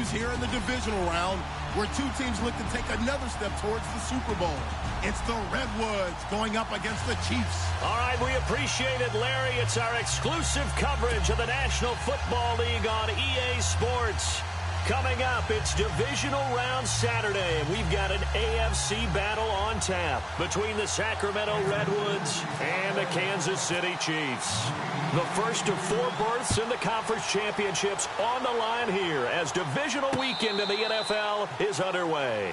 continues here in the divisional round, where two teams look to take another step towards the Super Bowl. It's the Redwoods going up against the Chiefs. All right, we appreciate it, Larry. It's our exclusive coverage of the National Football League on EA Sports. Coming up, it's Divisional Round Saturday, and we've got an AFC battle on tap between the Sacramento Redwoods and the Kansas City Chiefs. The first of 4 berths in the conference championships on the line here as divisional weekend in the NFL is underway.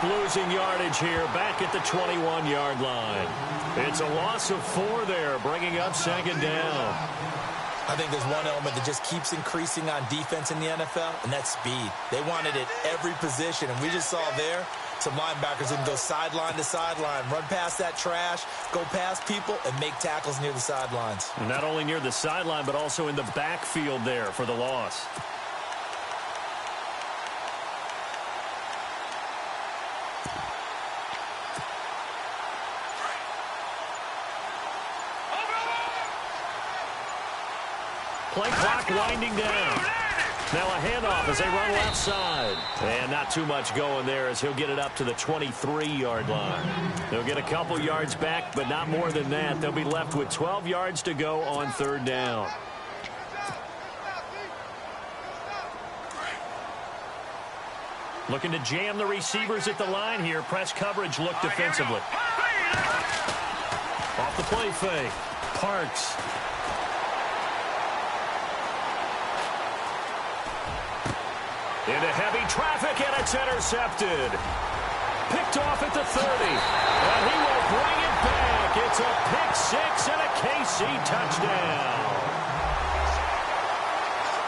Losing yardage here back at the 21-yard line. It's a loss of 4 there, bringing up second down. I think there's one element that just keeps increasing on defense in the NFL, and that's speed. They want it at every position, and we just saw there some linebackers who can go sideline to sideline, run past that trash, go past people, and make tackles near the sidelines. And not only near the sideline, but also in the backfield there for the loss. Play clock winding down. Now a handoff as they run left side. And not too much going there as he'll get it up to the 23-yard line. They'll get a couple yards back, but not more than that. They'll be left with 12 yards to go on third down. Looking to jam the receivers at the line here. Press coverage look defensively. Off the play fake. Parks. Into heavy traffic, and it's intercepted. Picked off at the 30. And he will bring it back. It's a pick 6 and a KC touchdown.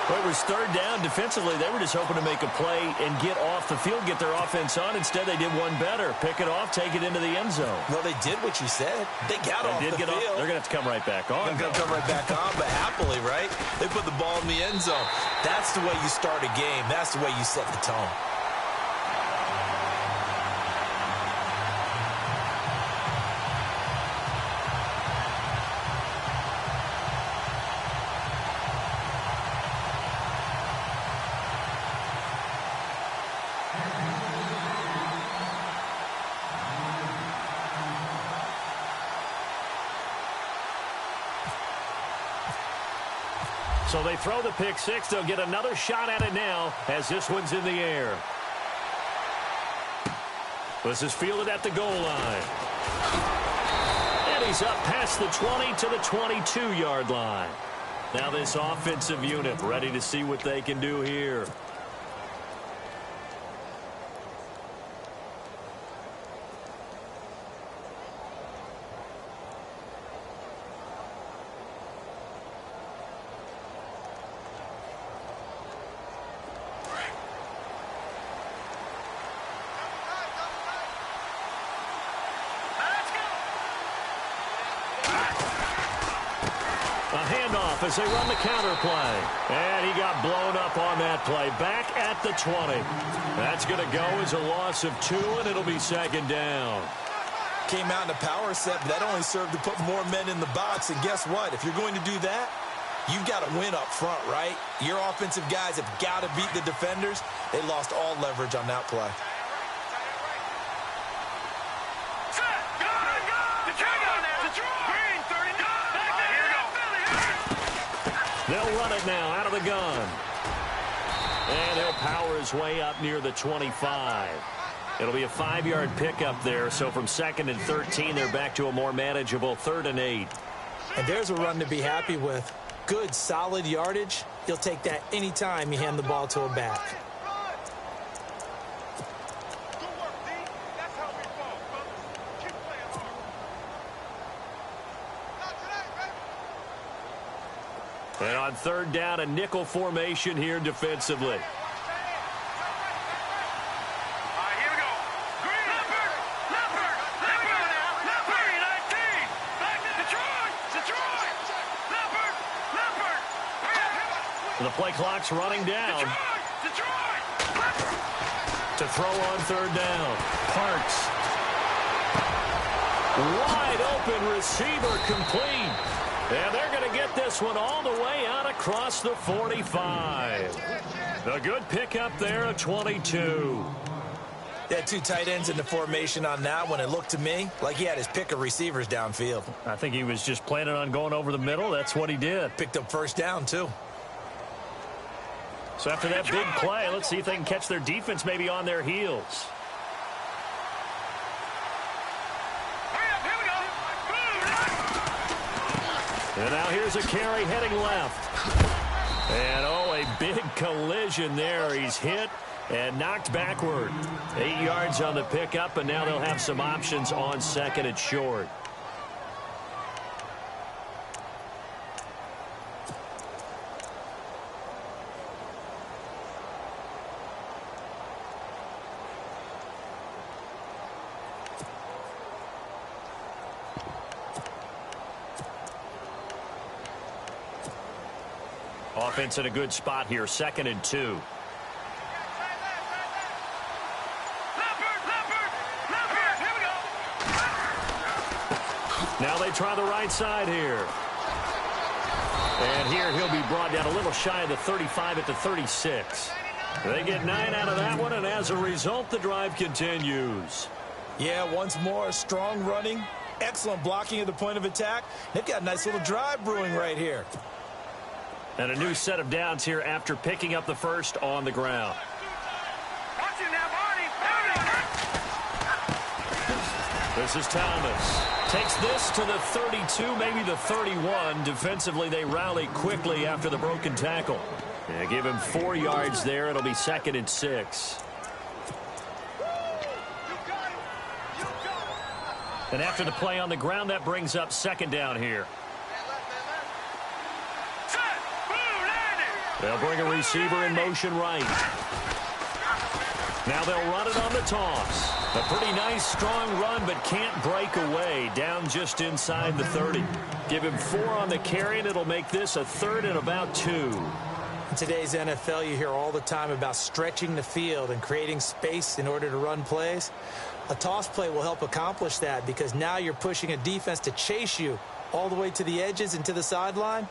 Well, it was third down defensively. They were just hoping to make a play and get off the field, get their offense on. Instead, they did one better. Pick it off, take it into the end zone. Well, they did what you said. They got off the field. They're going to have to come right back on. They're going to come right back on, but happily, right? They put the ball in the end zone. That's the way you start a game. That's the way you set the tone. So they throw the pick 6. They'll get another shot at it now as this one's in the air. This is fielded at the goal line. And he's up past the 20 to the 22-yard line. Now this offensive unit ready to see what they can do here. As they run the counter play. And he got blown up on that play. Back at the 20. That's going to go as a loss of 2, and it'll be second down. Came out in a power set, but that only served to put more men in the box. And guess what? If you're going to do that, you've got to win up front, right? Your offensive guys have got to beat the defenders. They lost all leverage on that play. They'll run it now out of the gun. And he'll power his way up near the 25. It'll be a 5-yard pickup there. So from 2nd and 13, they're back to a more manageable 3rd and 8. And there's a run to be happy with. Good, solid yardage. You'll take that anytime you hand the ball to a back. And on third down, a nickel formation here defensively. The play clock's running down. To throw on third down. Parks. Wide open receiver complete. And they're going to get this one all the way out across the 45. A good pickup there of 22. They had two tight ends in the formation on that one. It looked to me like he had his pick of receivers downfield. I think he was just planning on going over the middle. That's what he did. Picked up first down, too. So after that big play, let's see if they can catch their defense maybe on their heels. And now here's a carry heading left. And, oh, a big collision there. He's hit and knocked backward. 8 yards on the pickup, and now they'll have some options on second and short. Offense in a good spot here, 2nd and 2. Now they try the right side here. And here he'll be brought down a little shy of the 35 at the 36. They get 9 out of that one, and as a result, the drive continues. Yeah, once more, strong running, excellent blocking at the point of attack. They've got a nice little drive brewing right here. And a new set of downs here after picking up the first on the ground. This is Thomas. Takes this to the 32, maybe the 31. Defensively, they rally quickly after the broken tackle. Yeah, give him 4 yards there. It'll be 2nd and 6. And after the play on the ground, that brings up 2nd down here. They'll bring a receiver in motion right. Now they'll run it on the toss. A pretty nice, strong run, but can't break away. Down just inside the 30. Give him 4 on the carry, and it'll make this a 3rd and about 2. In today's NFL, you hear all the time about stretching the field and creating space in order to run plays. A toss play will help accomplish that because now you're pushing a defense to chase you all the way to the edges and to the sideline.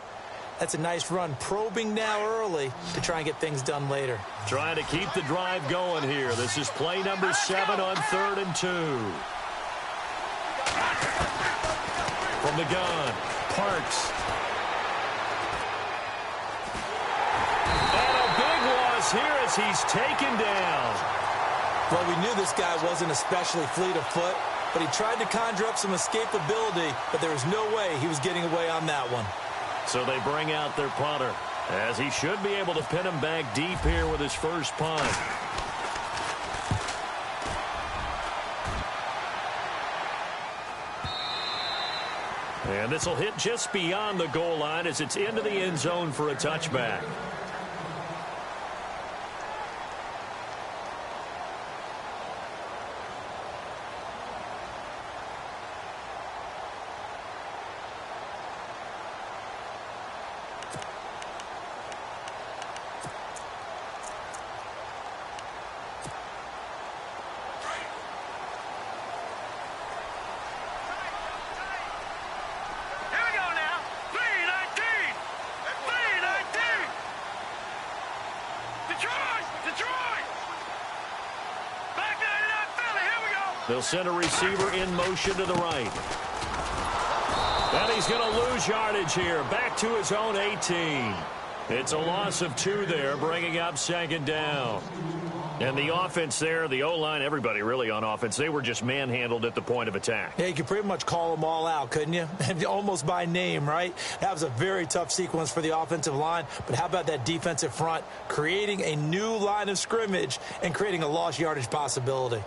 That's a nice run, probing now early to try and get things done later. Trying to keep the drive going here. This is play number 7 on 3rd and 2. From the gun, Parks. And a big loss here as he's taken down. Well, we knew this guy wasn't especially fleet of foot, but he tried to conjure up some escapability, but there was no way he was getting away on that one. So they bring out their punter, as he should be able to pin him back deep here with his first punt. And this will hit just beyond the goal line as it's into the end zone for a touchback. They'll send a receiver in motion to the right. And he's going to lose yardage here. Back to his own 18. It's a loss of 2 there, bringing up 2nd down. And the offense there, the O-line, everybody really on offense, they were just manhandled at the point of attack. Yeah, you could pretty much call them all out, couldn't you? Almost by name, right? That was a very tough sequence for the offensive line. But how about that defensive front, creating a new line of scrimmage and creating a lost yardage possibility?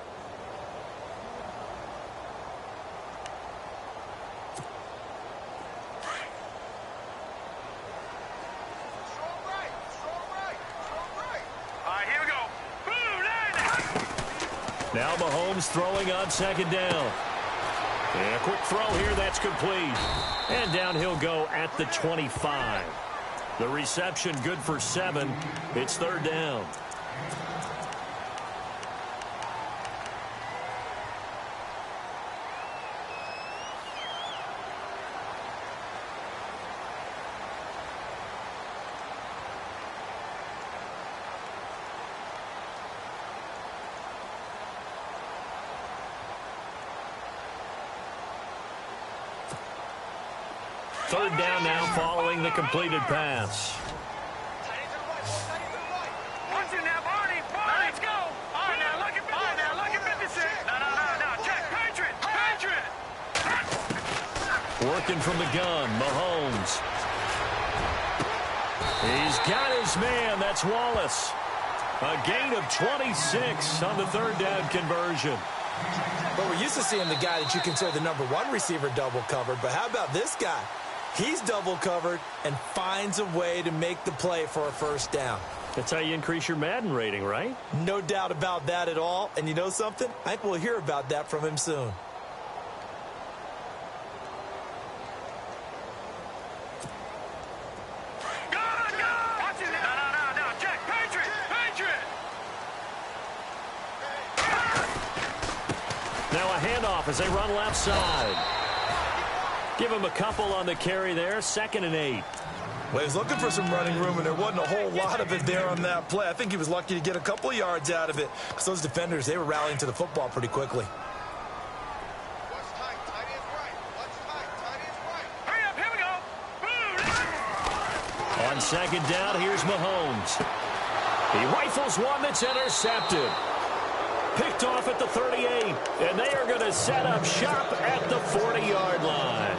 Mahomes throwing on second down. And a quick throw here, that's complete. And down he'll go at the 25. The reception good for 7. It's third down. Third down now following the completed pass. Working from the gun, Mahomes. He's got his man. That's Wallace. A gain of 26 on the third down conversion. But we're used to seeing the guy that you consider the #1 receiver double covered. But how about this guy? He's double covered and finds a way to make the play for a first down. That's how you increase your Madden rating, right? No doubt about that at all. And you know something? I think we'll hear about that from him soon. Now a handoff as they run left side. Give him a couple on the carry there. 2nd and 8. Well, he was looking for some running room, and there wasn't a whole lot of it there on that play. I think he was lucky to get a couple of yards out of it because those defenders, they were rallying to the football pretty quickly. On second down, here's Mahomes. He rifles one that's intercepted. Picked off at the 38, and they are going to set up shop at the 40-yard line.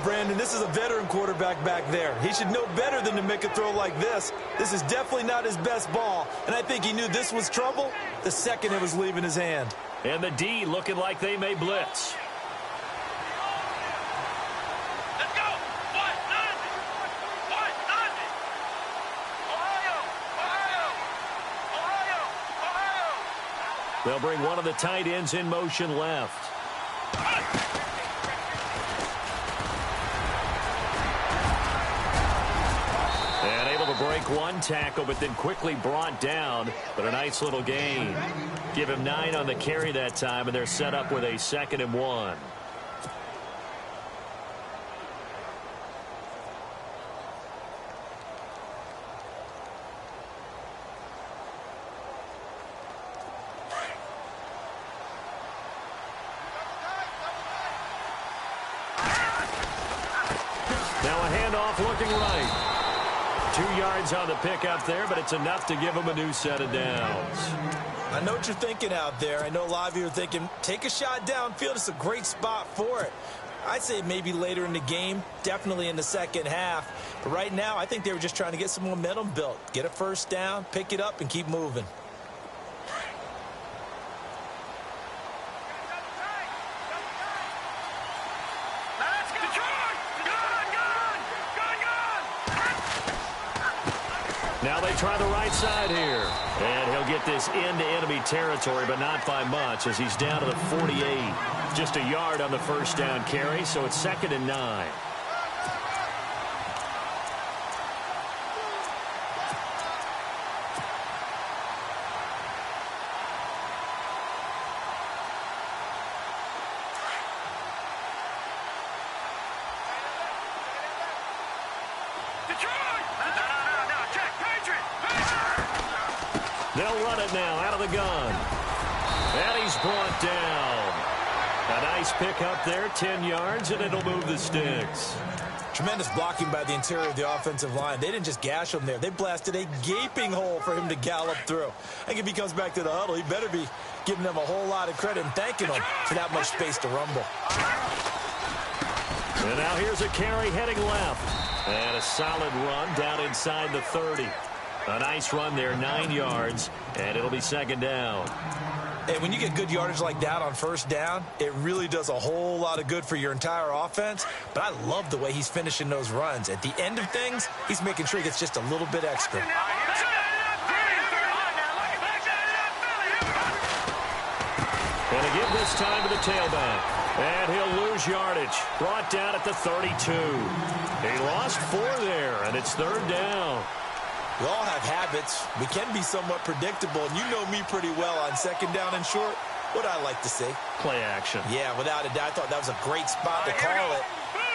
Brandon, this is a veteran quarterback back there. He should know better than to make a throw like this. This is definitely not his best ball, and I think he knew this was trouble the second it was leaving his hand. And the D looking like they may blitz. Let's go! Ohio! They'll bring one of the tight ends in motion left. And able to break one tackle, but then quickly brought down. But a nice little gain. Give him 9 on the carry that time, and they're set up with a 2nd and 1. Now a handoff looking right. 2 yards on the pickup there, but it's enough to give them a new set of downs. I know what you're thinking out there. I know a lot of you are thinking, take a shot downfield. It's a great spot for it. I'd say maybe later in the game, definitely in the second half. But right now, I think they were just trying to get some momentum built. Get a first down, pick it up, and keep moving. Now they try the right side here. And he'll get this into enemy territory, but not by much as he's down to the 48. Just a yard on the first down carry, so it's 2nd and 9. They'll run it now out of the gun. And he's brought down. A nice pick up there, 10 yards, and it'll move the sticks. Tremendous blocking by the interior of the offensive line. They didn't just gash him there. They blasted a gaping hole for him to gallop through. I think if he comes back to the huddle, he better be giving them a whole lot of credit and thanking them for that much space to rumble. And now here's a carry heading left. And a solid run down inside the 30. A nice run there, 9 yards, and it'll be 2nd down. And when you get good yardage like that on first down, it really does a whole lot of good for your entire offense. But I love the way he's finishing those runs. At the end of things, he's making sure he gets just a little bit extra. give this time to the tailback. And he'll lose yardage. Brought down at the 32. He lost 4 there, and it's 3rd down. We all have habits. We can be somewhat predictable, and you know me pretty well on 2nd down and short. What I like to see. Play action. Yeah, without a doubt. I thought that was a great spot to call it.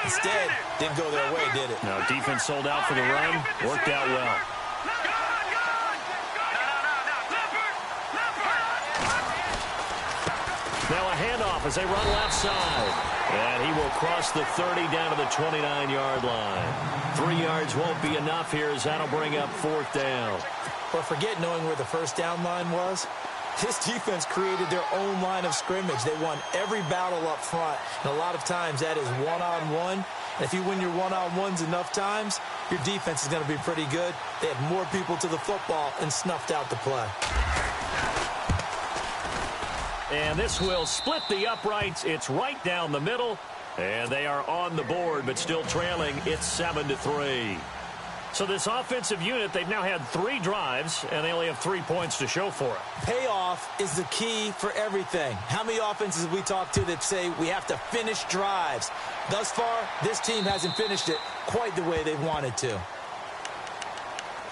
Instead, didn't go their way, did it? No, defense sold out for the run. Worked out well. Now a handoff as they run left side. And he will cross the 30 down to the 29-yard line. 3 yards won't be enough here as that'll bring up 4th down. But forget knowing where the first down line was. This defense created their own line of scrimmage. They won every battle up front. And a lot of times that is one-on-one. And if you win your one-on-ones enough times, your defense is going to be pretty good. They had more people to the football and snuffed out the play. And this will split the uprights. It's right down the middle. And they are on the board, but still trailing. It's 7-3. So this offensive unit, they've now had 3 drives, and they only have 3 points to show for it. Payoff is the key for everything. How many offenses have we talked to that say we have to finish drives? Thus far, this team hasn't finished it quite the way they wanted to.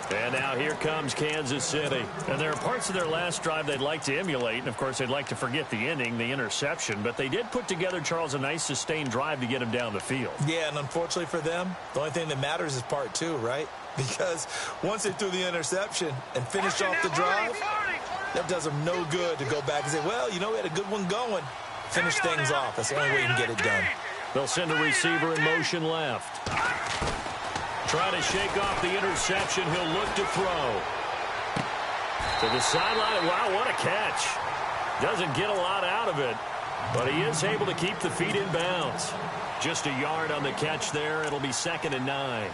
And now here comes Kansas City. And there are parts of their last drive they'd like to emulate. And, of course, they'd like to forget the inning, the interception. But they did put together, Charles, a nice sustained drive to get him down the field. Yeah, and unfortunately for them, the only thing that matters is part 2, right? Because once they threw the interception and finished off the drive, that does them no good to go back and say, well, you know, we had a good one going. Finish things off. That's the only way you can get it done. They'll send a receiver in motion left. Trying to shake off the interception. He'll look to throw. To the sideline. Wow, what a catch. Doesn't get a lot out of it, but he is able to keep the feet in bounds. Just a yard on the catch there. It'll be 2nd and 9.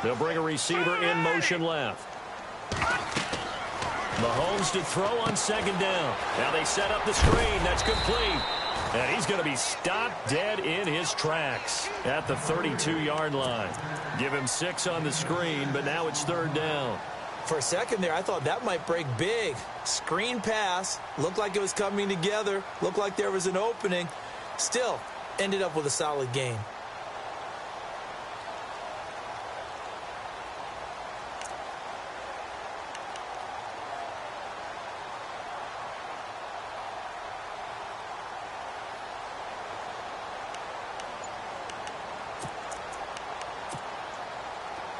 They'll bring a receiver in motion left. Mahomes to throw on 2nd down. Now they set up the screen. That's complete. And he's going to be stopped dead in his tracks at the 32-yard line. Give him 6 on the screen, but now it's 3rd down. For a second there, I thought that might break big. Screen pass. Looked like it was coming together. Looked like there was an opening. Still, ended up with a solid game.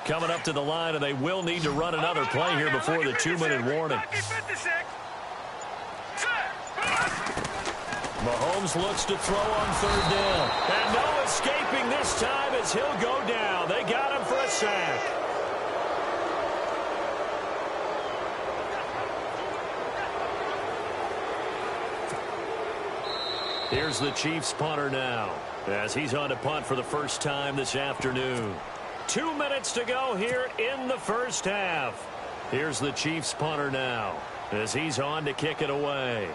Coming up to the line, and they will need to run another play here before the 2-minute warning. Mahomes looks to throw on 3rd down. And no escaping this time as he'll go down. They got him for a sack. Here's the Chiefs punter now, as he's on to punt for the first time this afternoon. 2 minutes to go here in the first half. Here's the Chiefs punter now, as he's on to kick it away.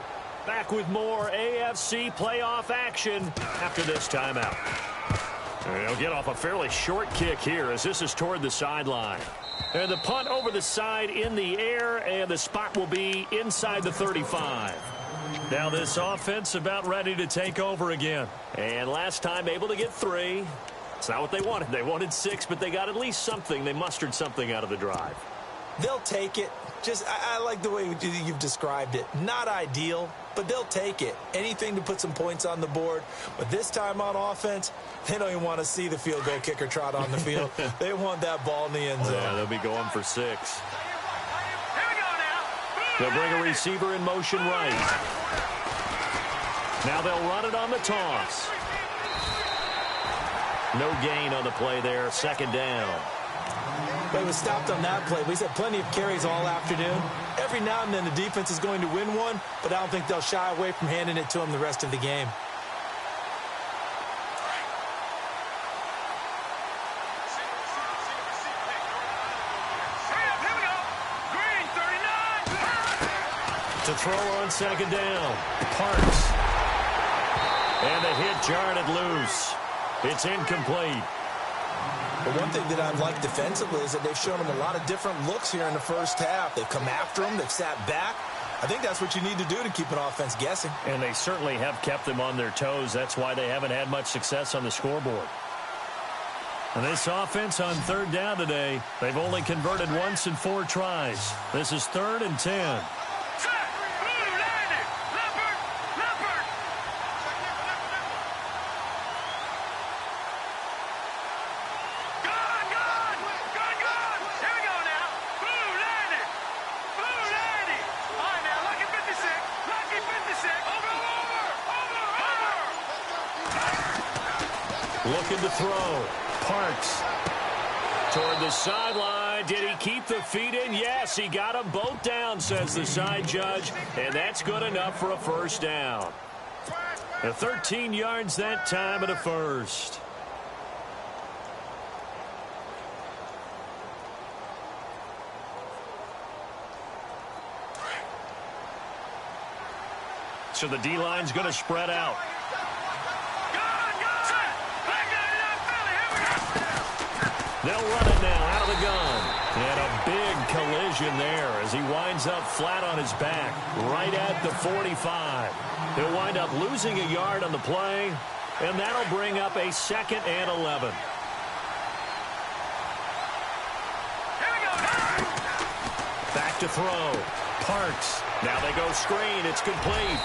Back with more AFC playoff action after this timeout. They'll get off a fairly short kick here as this is toward the sideline. And the punt over the side in the air, and the spot will be inside the 35. Now this offense about ready to take over again. And last time able to get 3. It's not what they wanted. They wanted 6, but they got at least something. They mustered something out of the drive. They'll take it. I like the way you've described it. Not ideal, but they'll take it. Anything to put some points on the board. But this time on offense, they don't even want to see the field goal kicker trot on the field. They want that ball in the end zone. Yeah, they'll be going for 6. They'll bring a receiver in motion right. Now they'll run it on the toss. No gain on the play there. 2nd down. But it was stopped on that play. We've had plenty of carries all afternoon. Every now and then the defense is going to win one, but I don't think they'll shy away from handing it to them the rest of the game. To throw on second down. Parks. And the hit jarred it loose. It's incomplete. But one thing that I've liked defensively is that they've shown them a lot of different looks here in the first half. They've come after them. They've sat back. I think that's what you need to do to keep an offense guessing. And they certainly have kept them on their toes. That's why they haven't had much success on the scoreboard. And this offense on third down today, they've only converted once in 4 tries. This is 3rd and 10. Looking to throw. Parks. Toward the sideline. Did he keep the feet in? Yes, he got them both down, says the side judge. And that's good enough for a first down. The 13 yards that time at a first. So the D-line's going to spread out. They'll run it now out of the gun. And a big collision there as he winds up flat on his back right at the 45. He'll wind up losing a yard on the play, and that'll bring up a 2nd and 11. Back to throw. Parks. Now they go screen. It's complete.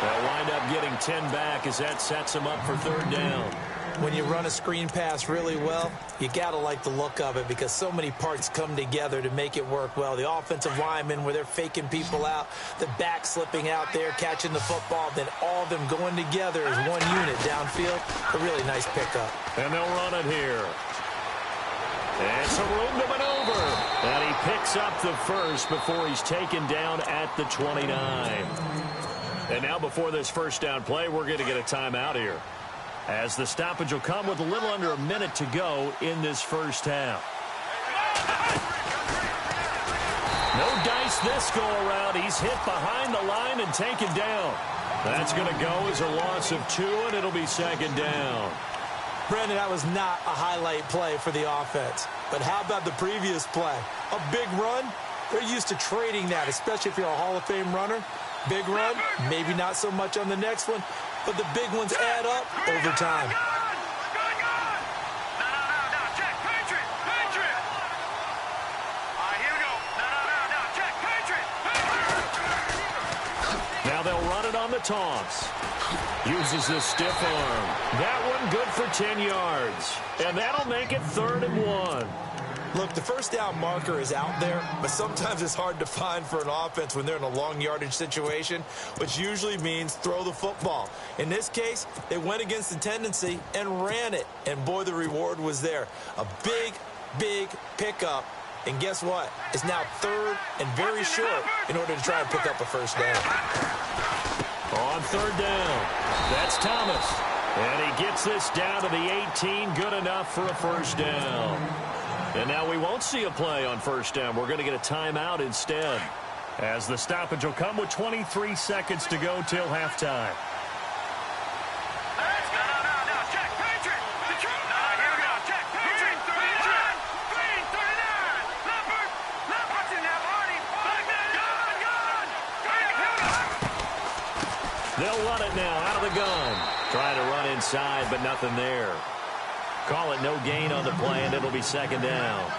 They'll wind up getting 10 back as that sets them up for 3rd down. When you run a screen pass really well, you got to like the look of it because so many parts come together to make it work well. The offensive linemen where they're faking people out, the back slipping out there, catching the football, then all of them going together as one unit downfield. A really nice pickup. And they'll run it here. And some room to maneuver. And he picks up the first before he's taken down at the 29. And now before this first down play, we're going to get a timeout here, as the stoppage will come with a little under a minute to go in this first half. No dice this go-around. He's hit behind the line and taken down. That's going to go as a loss of 2, and it'll be 2nd down. Brandon, that was not a highlight play for the offense. But how about the previous play? A big run? They're used to trading that, especially if you're a Hall of Fame runner. Big run, maybe not so much on the next one, but the big ones add up over time. Now they'll run it on the toss. Uses the stiff arm. That one good for 10 yards. And that'll make it 3rd and 1. Look, the first down marker is out there, but sometimes it's hard to find for an offense when they're in a long yardage situation, which usually means throw the football. In this case, they went against the tendency and ran it, and boy, the reward was there. A big, big pickup, and guess what? It's now 3rd and very short in order to try and pick up a first down. On 3rd down, that's Thomas, and he gets this down to the 18, good enough for a first down. And now we won't see a play on first down. We're going to get a timeout instead, as the stoppage will come with 23 seconds to go till halftime. They'll run it now out of the gun. Trying to run inside, but nothing there. Call it no gain on the play, and it'll be 2nd down.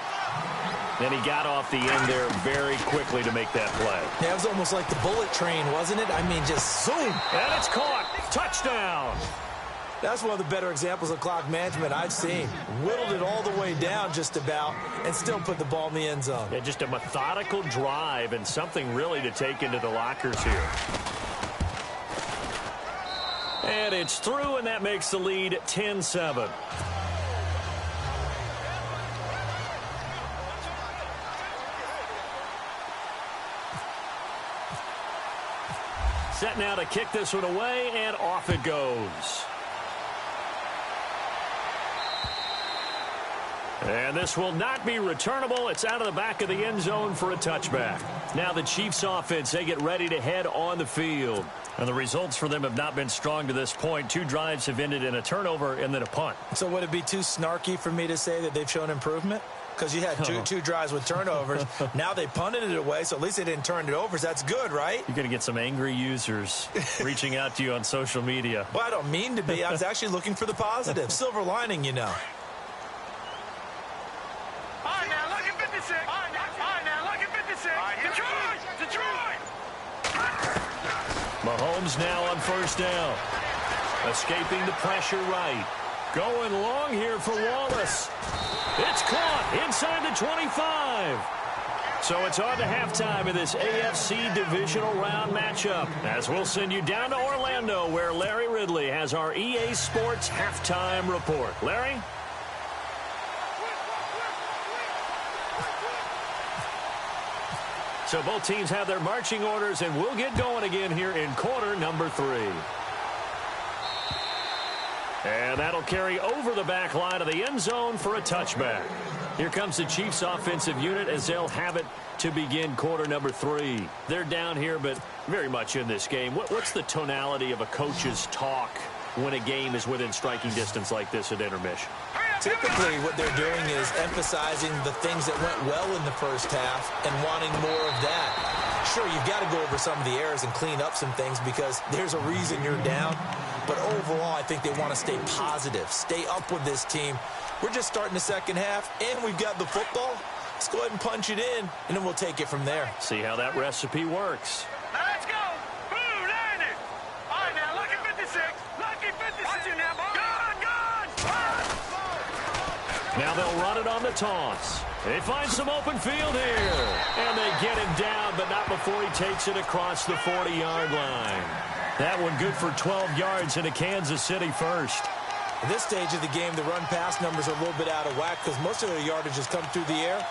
Then he got off the end there very quickly to make that play. Yeah, it was almost like the bullet train, wasn't it? I mean, just zoom. And it's caught. Touchdown. That's one of the better examples of clock management I've seen. Whittled it all the way down just about and still put the ball in the end zone. Yeah, just a methodical drive and something really to take into the lockers here. And it's through, and that makes the lead 10-7. Set now to kick this one away, and off it goes. And this will not be returnable. It's out of the back of the end zone for a touchback. Now the Chiefs offense, they get ready to head on the field. And the results for them have not been strong to this point. 2 drives have ended in a turnover and then a punt. So would it be too snarky for me to say that they've shown improvement? Because you had two drives with turnovers. Now they punted it away, so at least they didn't turn it over. So that's good, right? You're going to get some angry users reaching out to you on social media. Well, I don't mean to be. I was actually looking for the positive. Silver lining, you know. All right, now, look at 56. All right, now, look at 56. Detroit! Mahomes now on first down. Escaping the pressure right. Going long here for Wallace. It's caught inside the 25. So it's on to halftime of this AFC divisional round matchup. As we'll send you down to Orlando, where Larry Ridley has our EA Sports halftime report. Larry? So both teams have their marching orders, and we'll get going again here in quarter number 3. And that'll carry over the back line of the end zone for a touchback. Here comes the Chiefs offensive unit as they'll have it to begin quarter number 3. They're down here, but very much in this game. What's the tonality of a coach's talk when a game is within striking distance like this at intermission? Typically, what they're doing is emphasizing the things that went well in the first half and wanting more of that. Sure, you've got to go over some of the errors and clean up some things because there's a reason you're down. But overall, I think they want to stay positive, stay up with this team. We're just starting the second half, and we've got the football. Let's go ahead and punch it in, and then we'll take it from there. See how that recipe works. Now let's go. Boom, landed. All right, now look at 56. Lucky 56. Watch you now, boy. Now they'll run it on the toss. They find some open field here. And they get him down, but not before he takes it across the 40-yard line. That one good for 12 yards into Kansas City first. At this stage of the game, the run-pass numbers are a little bit out of whack because most of their yardage has come through the air.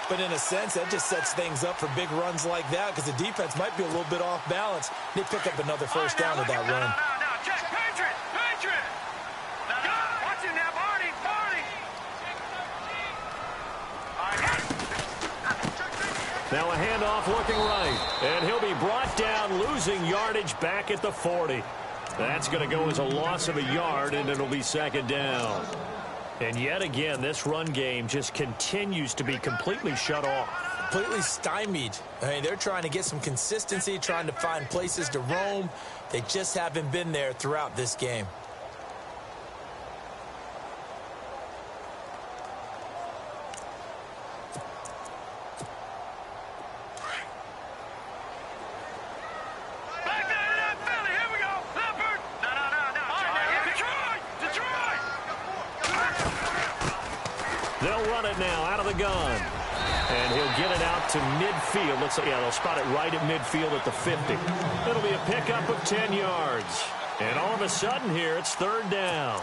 But in a sense, that just sets things up for big runs like that because the defense might be a little bit off balance. They pick up another first down with that run. No, check. Patriot. Watch it now, Barney. Now a handoff looking right. And he'll be brought down, losing yardage back at the 40. That's going to go as a loss of a yard, and it'll be second down. And yet again, this run game just continues to be completely shut off. Completely stymied. I mean, they're trying to get some consistency, trying to find places to roam. They just haven't been there throughout this game. They'll run it now out of the gun. And he'll get it out to midfield. Looks like, yeah, they'll spot it right at midfield at the 50. It'll be a pickup of 10 yards. And all of a sudden here, it's third down.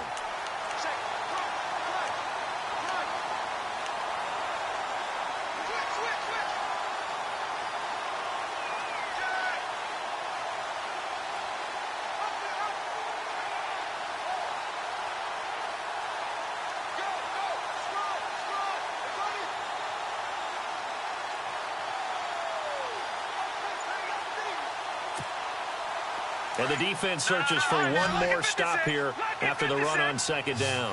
And the defense searches for one more stop here after the run on second down.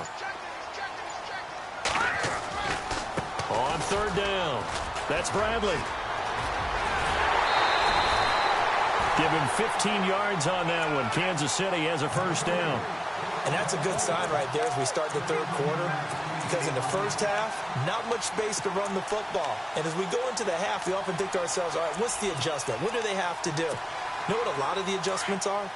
On third down, that's Bradley. Give him 15 yards on that one. Kansas City has a first down. And that's a good sign right there as we start the third quarter. Because in the first half, not much space to run the football. And as we go into the half, we often think to ourselves, all right, what's the adjustment? What do they have to do? You know what a lot of the adjustments are?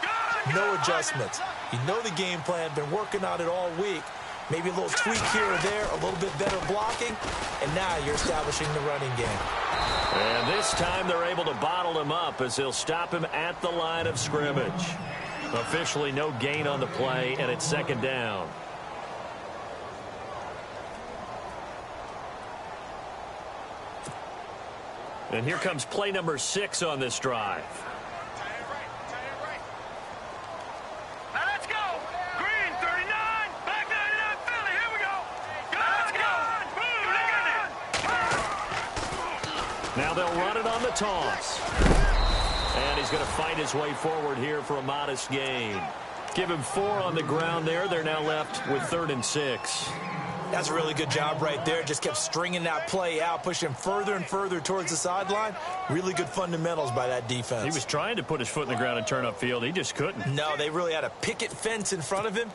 No adjustments. You know the game plan, been working on it all week. Maybe a little tweak here or there, a little bit better blocking, and now you're establishing the running game. And this time they're able to bottle him up as they'll stop him at the line of scrimmage. Officially no gain on the play, and it's second down. And here comes play number 6 on this drive. Now they'll run it on the toss. And he's going to fight his way forward here for a modest gain. Give him 4 on the ground there. They're now left with 3rd and 6. That's a really good job right there. Just kept stringing that play out, pushing further and further towards the sideline. Really good fundamentals by that defense. He was trying to put his foot in the ground and turn upfield. He just couldn't. No, they really had a picket fence in front of him.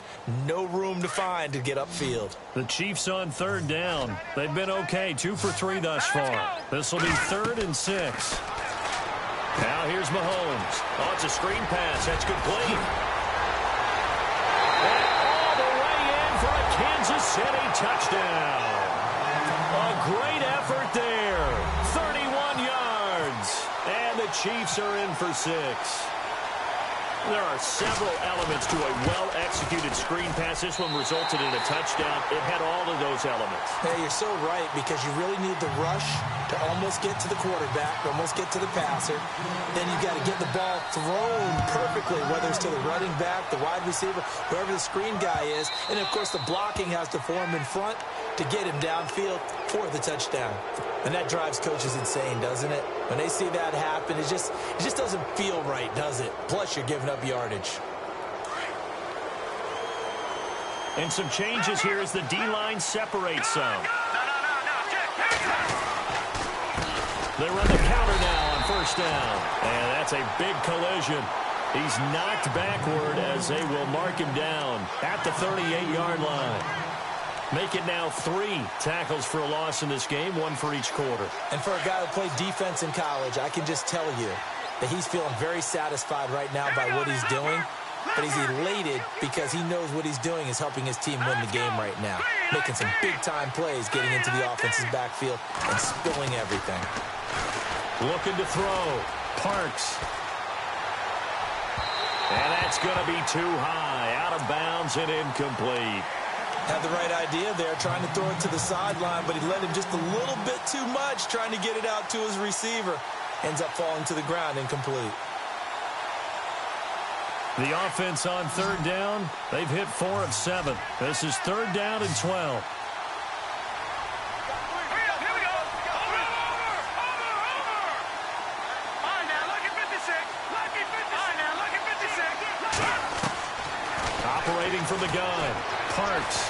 No room to find to get upfield. The Chiefs on 3rd down. They've been okay, 2 for 3 thus far. This will be 3rd and 6. Now here's Mahomes. Oh, it's a screen pass. That's complete. And all the way in for a Kansas City touchdown. A great effort there. 31 yards. And the Chiefs are in for 6. There are several elements to a well-executed screen pass. This one resulted in a touchdown. It had all of those elements. Hey, you're so right, because you really need the rush to almost get to the quarterback, almost get to the passer. Then you've got to get the ball thrown perfectly, whether it's to the running back, the wide receiver, whoever the screen guy is. And, of course, the blocking has to form in front to get him downfield for the touchdown. And that drives coaches insane, doesn't it? When they see that happen, it just doesn't feel right, does it? Plus, you're giving up yardage. And some changes here as the D-line separates some. They run the counter now on 1st down. And that's a big collision. He's knocked backward as they will mark him down at the 38-yard line. Make it now 3 tackles for a loss in this game, 1 for each quarter. And for a guy who played defense in college, I can just tell you that he's feeling very satisfied right now by what he's doing. But he's elated because he knows what he's doing is helping his team win the game right now. Making some big-time plays, getting into the offense's backfield and spilling everything. Looking to throw. Parks. And that's going to be too high. Out of bounds and incomplete. Had the right idea there, trying to throw it to the sideline, but he let him just a little bit too much, trying to get it out to his receiver. Ends up falling to the ground, incomplete. The offense on 3rd down, they've hit 4 of 7. This is 3rd down and 12. Operating from the gun, Parks.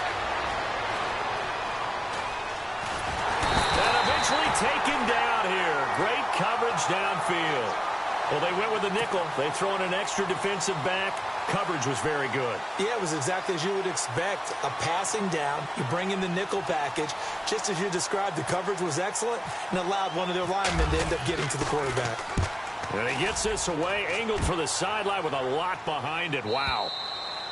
And eventually taken down here. Great coverage downfield. Well, they went with a nickel. They throw in an extra defensive back. Coverage was very good. Yeah, it was exactly as you would expect. A passing down. You bring in the nickel package. Just as you described, the coverage was excellent and allowed one of their linemen to end up getting to the quarterback. And he gets this away, angled for the sideline with a lot behind it. Wow.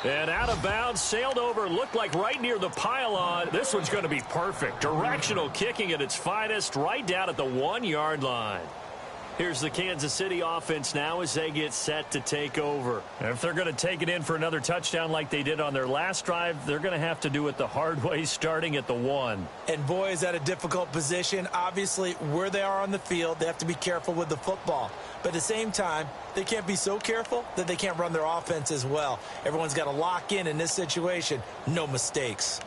And out of bounds, sailed over, looked like right near the pylon. This one's going to be perfect. Directional kicking at its finest, right down at the 1-yard line. Here's the Kansas City offense now as they get set to take over. And if they're going to take it in for another touchdown like they did on their last drive, they're going to have to do it the hard way, starting at the 1. And boy, is that a difficult position. Obviously, where they are on the field, they have to be careful with the football. But at the same time, they can't be so careful that they can't run their offense as well. Everyone's got to lock in this situation. No mistakes.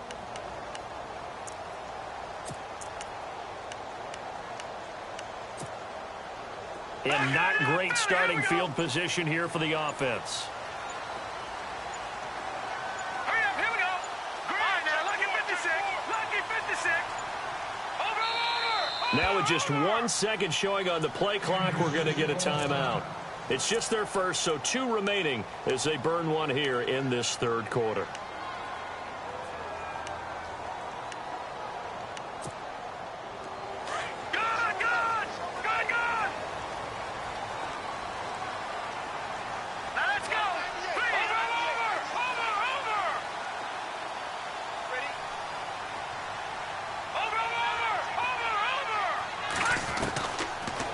And not great starting field position here for the offense. Hurry up, here we go. Green, now lucky 56, lucky 56. Over. Now with just 1 second showing on the play clock, we're going to get a timeout. It's just their first, so 2 remaining as they burn 1 here in this 3rd quarter.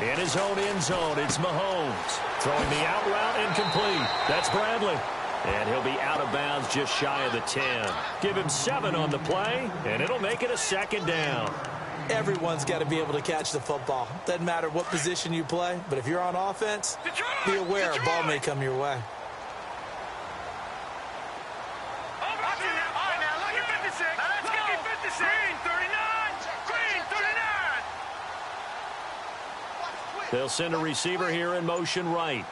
In his own end zone, it's Mahomes. Throwing the out route incomplete. That's Bradley. And he'll be out of bounds just shy of the 10. Give him 7 on the play, and it'll make it a 2nd down. Everyone's got to be able to catch the football. Doesn't matter what position you play, but if you're on offense, be aware a ball may come your way. They'll send a receiver here in motion right.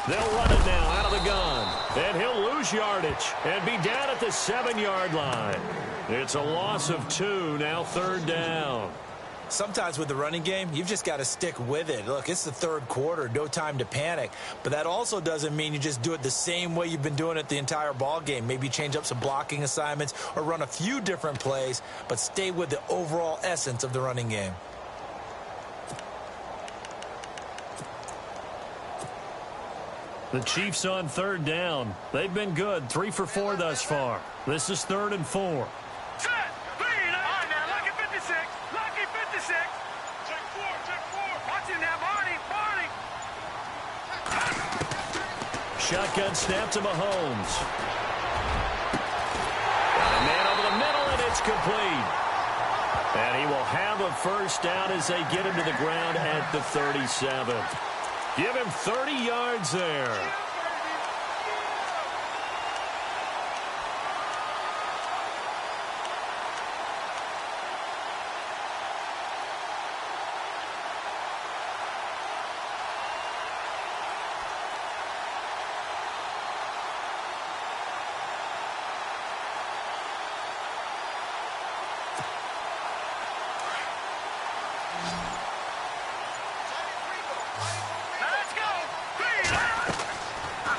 They'll run it now out of the gun. And he'll lose yardage and be down at the 7-yard line. It's a loss of 2, now 3rd down. Sometimes with the running game, you've just got to stick with it. Look, it's the 3rd quarter, no time to panic. But that also doesn't mean you just do it the same way you've been doing it the entire ball game. Maybe change up some blocking assignments or run a few different plays, but stay with the overall essence of the running game. The Chiefs on 3rd down. They've been good, 3 for 4 thus far. This is 3rd and 4. Set. 3. All right, now, lucky 56. Lucky 56. Check 4. Watch him now, Barney. Shotgun snap to Mahomes. Got a man over the middle, and it's complete. And he will have a 1st down as they get him to the ground at the 37. Give him 30 yards there.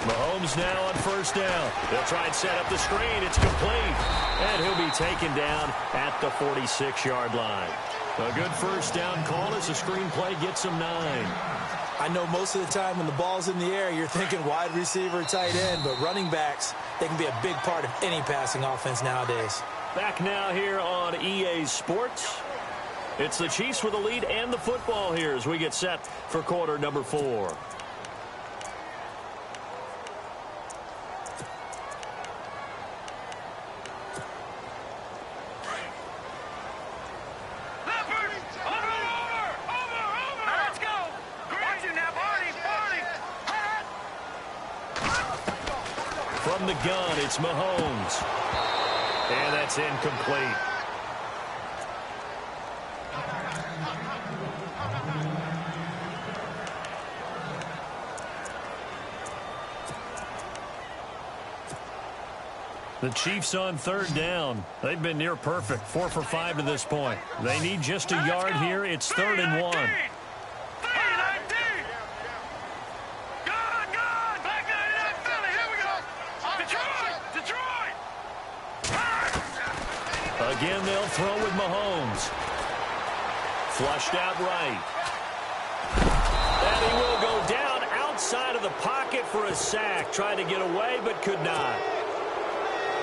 Mahomes now on 1st down. They'll try and set up the screen. It's complete. And he'll be taken down at the 46-yard line. A good 1st down call as the screenplay gets him 9. I know most of the time when the ball's in the air, you're thinking wide receiver, tight end, but running backs, they can be a big part of any passing offense nowadays. Back now here on EA Sports. It's the Chiefs with the lead and the football here as we get set for quarter number 4. From the gun, it's Mahomes. And that's incomplete. The Chiefs on 3rd down. They've been near perfect, 4 for 5 to this point. They need just a yard here. It's 3rd and 1. Again, they'll throw with Mahomes. Flushed out right. And he will go down outside of the pocket for a sack. Tried to get away, but could not.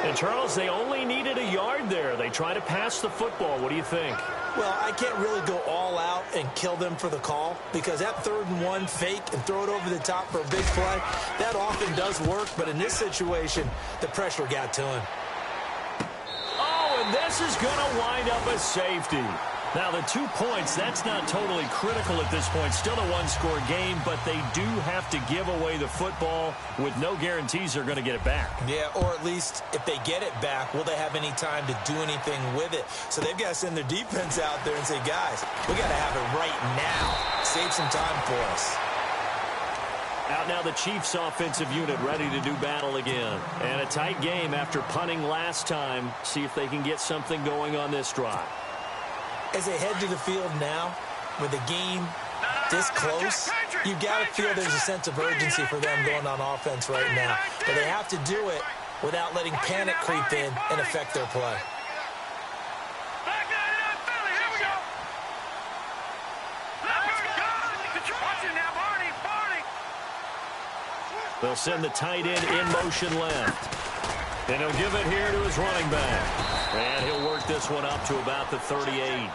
And, Charles, they only needed a yard there. They try to pass the football. What do you think? Well, I can't really go all out and kill them for the call because that 3rd and 1 fake and throw it over the top for a big play, that often does work. But in this situation, the pressure got to him. And this is going to wind up a safety. Now, the 2 points, that's not totally critical at this point. Still a one-score game, but they do have to give away the football with no guarantees they're going to get it back. Yeah, or at least if they get it back, will they have any time to do anything with it? So they've got to send their defense out there and say, guys, we got to have it right now. Save some time for us. Out now the Chiefs offensive unit ready to do battle again. And a tight game after punting last time. See if they can get something going on this drive. As they head to the field now, with the game this close, you've got to feel there's a sense of urgency for them going on offense right now. But they have to do it without letting panic creep in and affect their play. They'll send the tight end in motion left. And he'll give it here to his running back. And he'll work this one up to about the 38.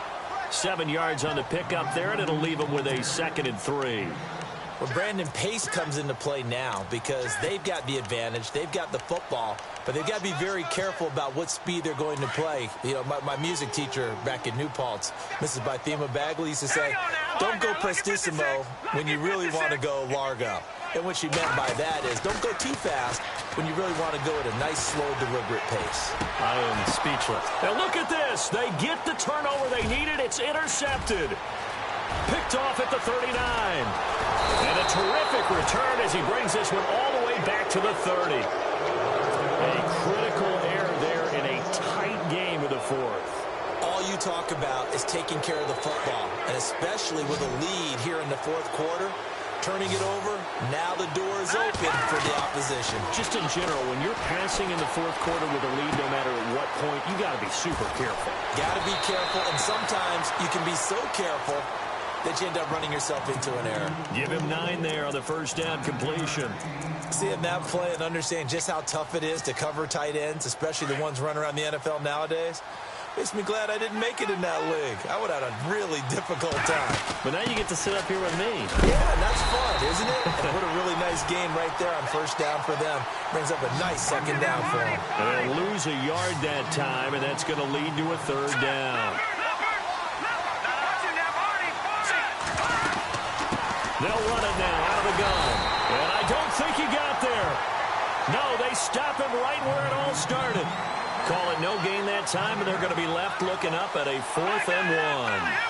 7 yards on the pickup there, and it'll leave him with a 2nd and 3. Well, Brandon, pace comes into play now because they've got the advantage. They've got the football, but they've got to be very careful about what speed they're going to play. You know, my music teacher back in New Paltz, Mrs. Bythema Bagley, used to say, don't go prestissimo when you really want to go largo. And what she meant by that is don't go too fast when you really want to go at a nice, slow, deliberate pace. I am speechless. Now look at this. They get the turnover they needed. It's intercepted. Picked off at the 39. And a terrific return as he brings this one all the way back to the 30. A critical error there in a tight game of the fourth. All you talk about is taking care of the football, and especially with a lead here in the fourth quarter, turning it over, now the door is open for the opposition. Just in general, when you're passing in the fourth quarter with a lead, no matter at what point, you got to be super careful. Got to be careful, and sometimes you can be so careful that you end up running yourself into an error. Give him 9 there on the first down completion. Seeing that play and understand just how tough it is to cover tight ends, especially the ones running around the NFL nowadays, makes me glad I didn't make it in that league. I would have had a really difficult time. But now you get to sit up here with me. Yeah, and that's fun, isn't it? And what a really nice game right there on first down for them. Brings up a nice second down for them. And they'll lose a yard that time, and that's going to lead to a third down. They'll run it now out of the gun. And I don't think he got there. No, they stop him right where it all started. Call it no gain that time, and they're going to be left looking up at a 4th and 1.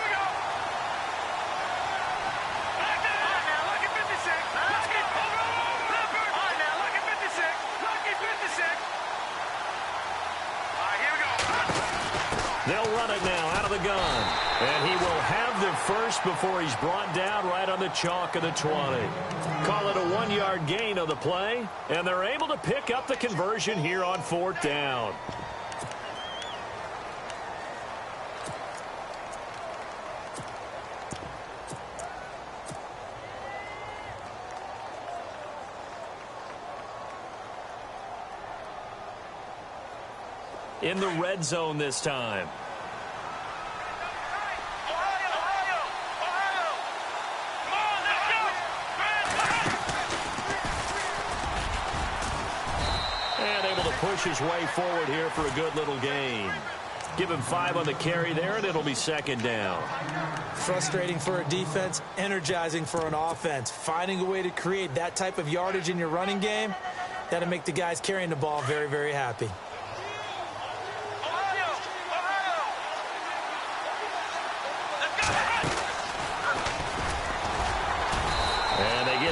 They'll run it now out of the gun. And he will have the first before he's brought down right on the chalk of the 20. Call it a 1-yard gain on the play. And they're able to pick up the conversion here on 4th down. In the red zone this time. And able to push his way forward here for a good little gain. Give him 5 on the carry there, and it'll be 2nd down. Frustrating for a defense, energizing for an offense. Finding a way to create that type of yardage in your running game, that'll make the guys carrying the ball very, very happy.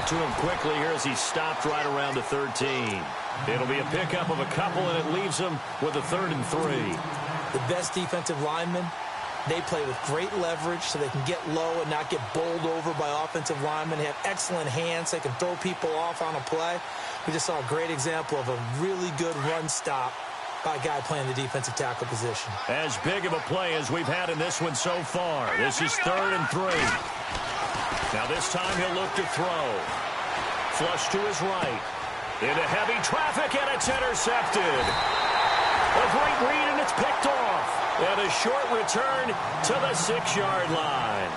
To him quickly here as he stopped right around the 13. It'll be a pickup of a couple, and it leaves him with a 3rd and 3. The best defensive linemen, they play with great leverage so they can get low and not get bowled over by offensive linemen. They have excellent hands. They can throw people off on a play. We just saw a great example of a really good run stop by a guy playing the defensive tackle position. As big of a play as we've had in this one so far. This is 3rd and 3. Now this time he'll look to throw. Flush to his right. Into heavy traffic, and it's intercepted. A great read, and it's picked off. And a short return to the 6-yard line.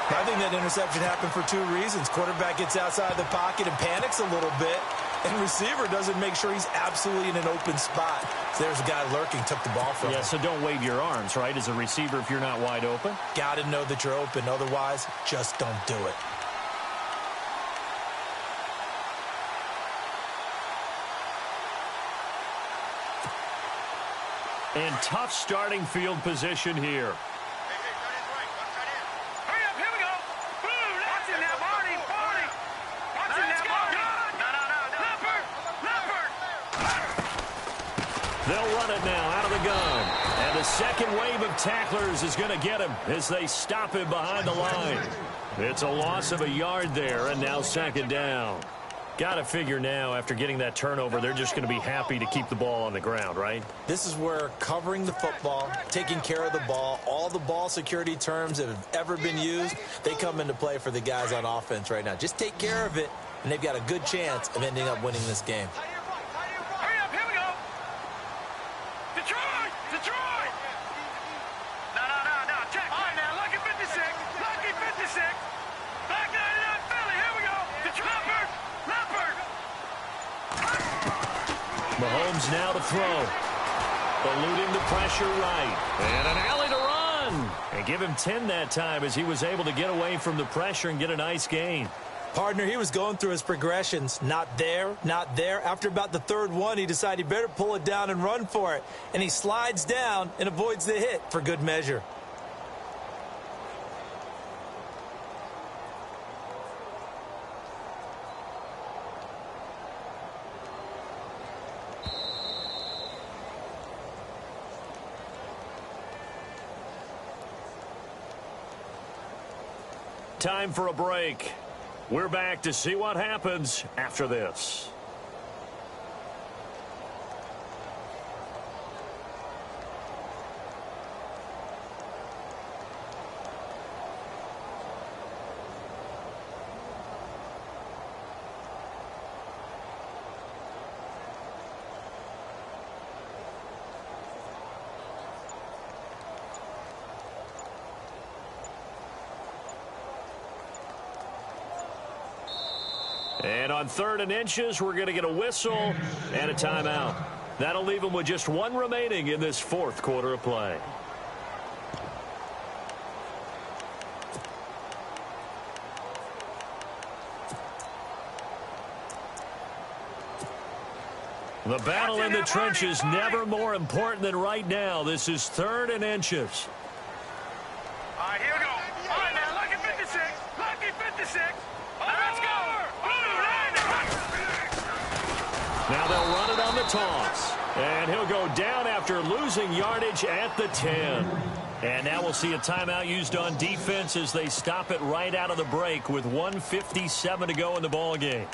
I think that interception happened for 2 reasons. Quarterback gets outside the pocket and panics a little bit. And receiver doesn't make sure he's absolutely in an open spot. So there's a guy lurking, took the ball from him. Yeah, so don't wave your arms, right, as a receiver if you're not wide open? Got to know that you're open. Otherwise, just don't do it. And tough starting field position here. They'll run it now out of the gun. And the second wave of tacklers is going to get him as they stop him behind the line. It's a loss of a yard there, and now 2nd down. Got to figure now, after getting that turnover, they're just going to be happy to keep the ball on the ground, right? This is where covering the football, taking care of the ball, all the ball security terms that have ever been used, they come into play for the guys on offense right now. Just take care of it, and they've got a good chance of ending up winning this game. Mahomes now to throw. Eluding the pressure right. And an alley to run. And give him 10 that time as he was able to get away from the pressure and get a nice gain. Partner, he was going through his progressions. Not there, not there. After about the third one, he decided he better pull it down and run for it. And he slides down and avoids the hit for good measure. Time for a break. We're back to see what happens after this. And on 3rd and inches, we're going to get a whistle and a timeout. That'll leave them with just one remaining in this 4th quarter of play. The battle in the trenches never more important than right now. This is 3rd and inches. All right, here we go. All right, now, lucky 56. Lucky 56. Let's go. Now they'll run it on the toss. And he'll go down after losing yardage at the 10. And now we'll see a timeout used on defense as they stop it right out of the break with 1:57 to go in the ball game.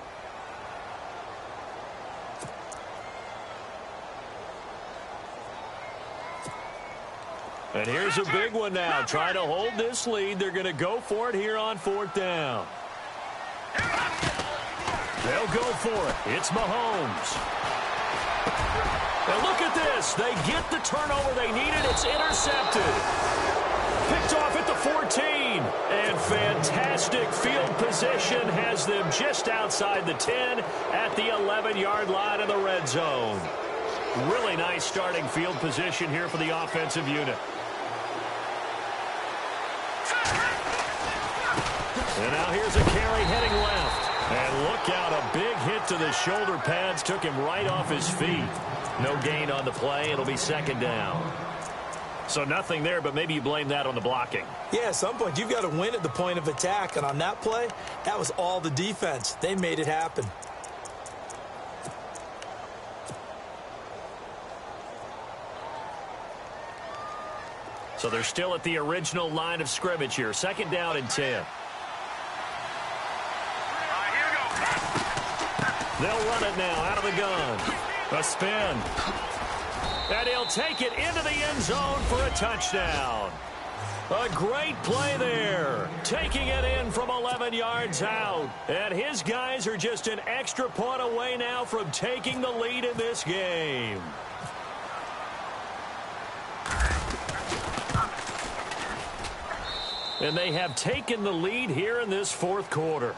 And here's a big one now. Trying to hold this lead. They're going to go for it here on 4th down. They'll go for it. It's Mahomes. And look at this. They get the turnover they needed. It's intercepted. Picked off at the 14. And fantastic field position has them just outside the 10 at the 11-yard line of the red zone. Really nice starting field position here for the offensive unit. And now here's a carry heading left. And look out, a big hit to the shoulder pads took him right off his feet. No gain on the play. It'll be 2nd down. So nothing there, but maybe you blame that on the blocking. Yeah, at some point, you've got to win at the point of attack. And on that play, that was all the defense. They made it happen. So they're still at the original line of scrimmage here. 2nd down and 10. They'll run it now out of the gun. A spin. And he'll take it into the end zone for a touchdown. A great play there. Taking it in from 11 yards out. And his guys are just an extra point away now from taking the lead in this game. And they have taken the lead here in this 4th quarter.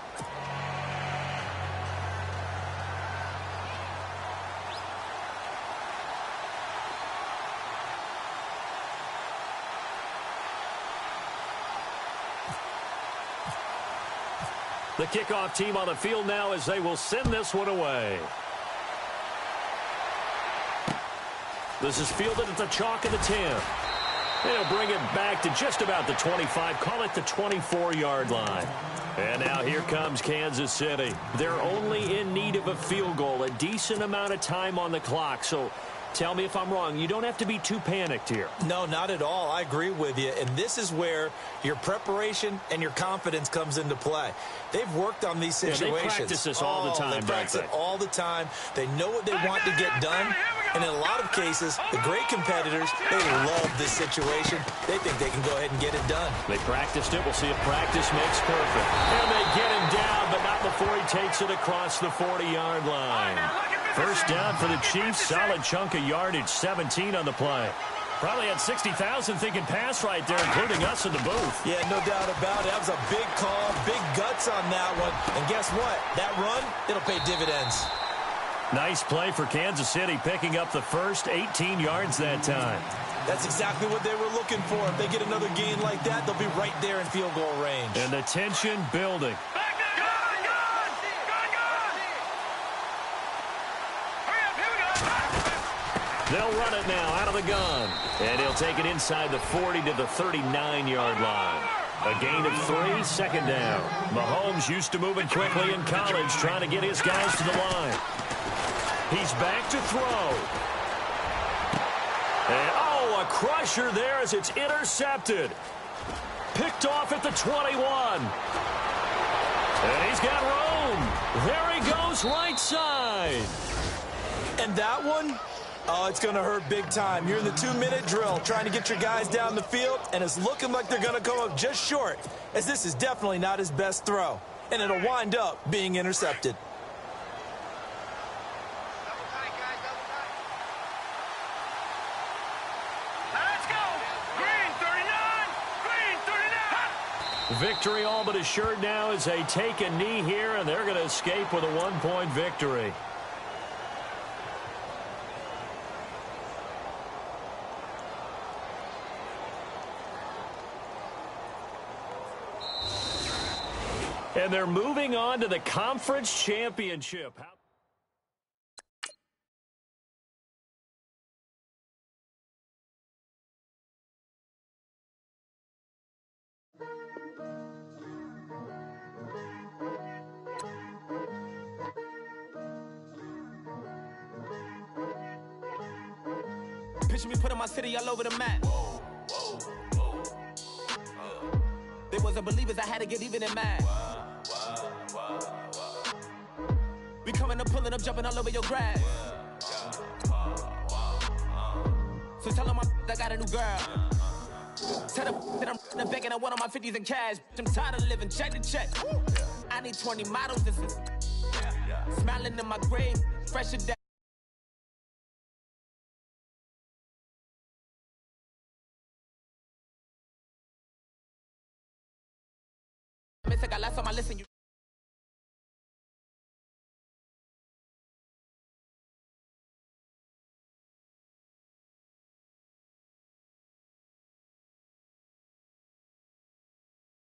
The kickoff team on the field now as they will send this one away. This is fielded at the chalk of the 10. They'll bring it back to just about the 25, call it the 24-yard line. And now here comes Kansas City. They're only in need of a field goal, a decent amount of time on the clock. So tell me if I'm wrong. You don't have to be too panicked here. No, not at all. I agree with you. And this is where your preparation and your confidence comes into play. They've worked on these situations. They practice this all the time, They practice it all the time. They know what they want to get done. And in a lot of cases, the great competitors, they love this situation. They think they can go ahead and get it done. They practiced it. We'll see if practice makes perfect. And they get him down, but not before he takes it across the 40-yard line. 1st down for the Chiefs. Solid chunk of yardage, 17 on the play. Probably had 60,000 thinking pass right there, including us in the booth. Yeah, no doubt about it. That was a big call, big guts on that one. And guess what? That run, it'll pay dividends. Nice play for Kansas City, picking up the first 18 yards that time. That's exactly what they were looking for. If they get another gain like that, they'll be right there in field goal range. And the tension building. They'll run it now out of the gun. And he'll take it inside the 40 to the 39-yard line. A gain of 3, second down. Mahomes used to moving quickly in college, trying to get his guys to the line. He's back to throw. And, oh, a crusher there as it's intercepted. Picked off at the 21. And he's got room. There he goes, right side. And that one, oh, it's going to hurt big time. You're in the 2-minute drill trying to get your guys down the field, and it's looking like they're going to come up just short, as this is definitely not his best throw. And it'll wind up being intercepted. Victory all but assured now as they take a knee here, and they're going to escape with a 1-point victory. And they're moving on to the conference championship. Picture me putting my city all over the map. They wasn't believers, I had to get even in mad. We coming up, pulling up, jumping all over your grass. So tell them I got a new girl. Tell them that I'm back and I want on my 50s in cash. I'm tired of living check to check. I need 20 models, this is smiling in my grave, fresher than I got last on my listen.